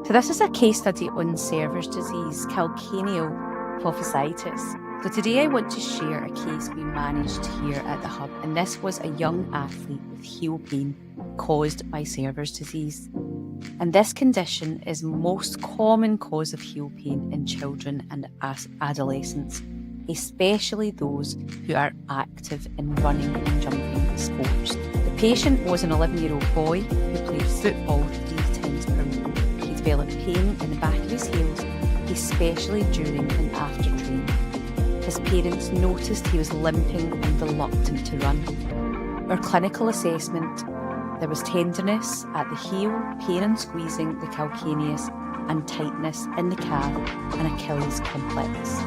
So this is a case study on Sever's disease, Calcaneal Apophysitis. So today I want to share a case we managed here at the Hub, and this was a young athlete with heel pain caused by Sever's disease. And this condition is most common cause of heel pain in children and adolescents, especially those who are active in running and jumping sports. The patient was an 11-year-old boy who played football 3 times per week. He developed pain in the back of his heels, especially during and after training. His parents noticed he was limping and reluctant to run. Our clinical assessment: there was tenderness at the heel, pain and squeezing the calcaneus, and tightness in the calf and Achilles complex.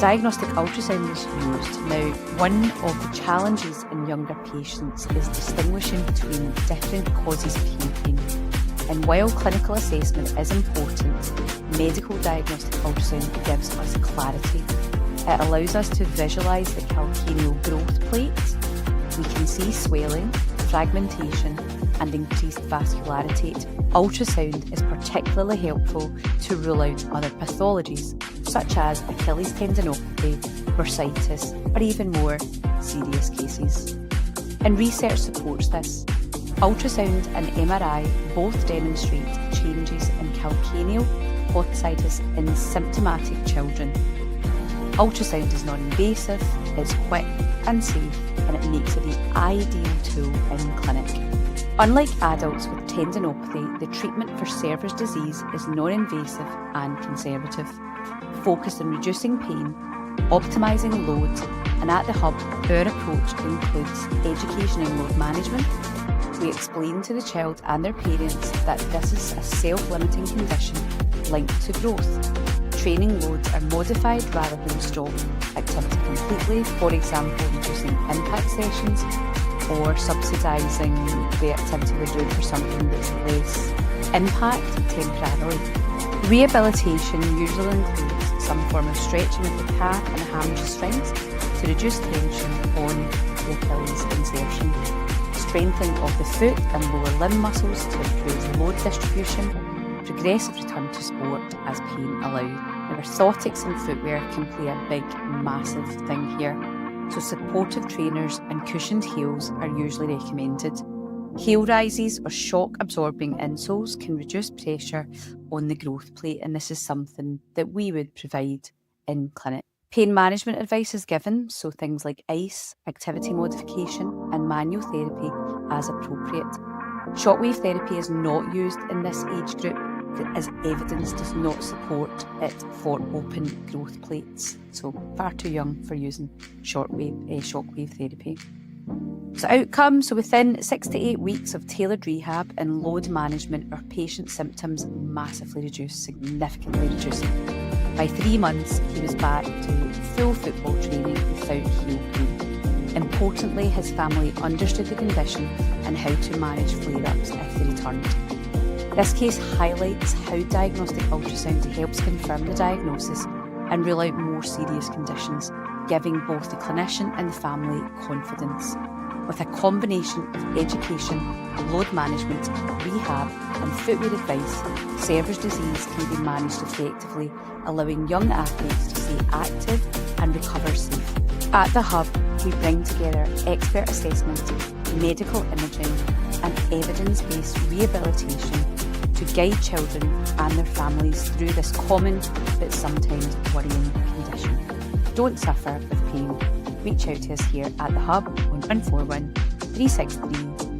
Diagnostic ultrasound was used. Now, one of the challenges in younger patients is distinguishing between different causes of heel pain. And while clinical assessment is important, medical diagnostic ultrasound gives us clarity. It allows us to visualise the calcaneal growth plates. We can see swelling, fragmentation and increased vascularity. Ultrasound is particularly helpful to rule out other pathologies such as Achilles tendinopathy, bursitis, or even more serious cases. And research supports this. Ultrasound and MRI both demonstrate changes in calcaneal apophysitis in symptomatic children. Ultrasound is non-invasive, it's quick and safe, and it makes it the ideal tool in clinic. Unlike adults with tendinopathy, the treatment for Sever's disease is non-invasive and conservative, focused on reducing pain, optimising load, and at the Hub, our approach includes education and load management. We explain to the child and their parents that this is a self-limiting condition linked to growth. Training loads are modified rather than stop activity completely, for example, reducing impact sessions or subsidising the activity we're doing for something that's less impact temporarily. Rehabilitation usually includes some form of stretching of the calf and hamstrings to reduce tension on the Achilles insertion, strengthening of the foot and lower limb muscles to improve load distribution, progressive return to sport as pain allows. Now, orthotics and footwear can play a big, massive thing here. So supportive trainers and cushioned heels are usually recommended. Heel rises or shock-absorbing insoles can reduce pressure on the growth plate, and this is something that we would provide in clinic. Pain management advice is given, so things like ice, activity modification, and manual therapy as appropriate. Shockwave therapy is not used in this age group, as evidence does not support it for open growth plates, so far too young for using shockwave therapy. So outcomes: so within 6 to 8 weeks of tailored rehab and load management, our patient's symptoms massively reduced, significantly reduced. By 3 months, he was back to full football training without heel pain. Importantly, his family understood the condition and how to manage flare-ups if they returned. This case highlights how diagnostic ultrasound helps confirm the diagnosis and rule out more serious conditions, giving both the clinician and the family confidence. With a combination of education, load management, rehab and footwear advice, Sever's disease can be managed effectively, allowing young athletes to stay active and recover safe. At the Hub, we bring together expert assessment, medical imaging and evidence-based rehabilitation to guide children and their families through this common but sometimes worrying condition. Don't suffer with pain. Reach out to us here at the Hub on 141 363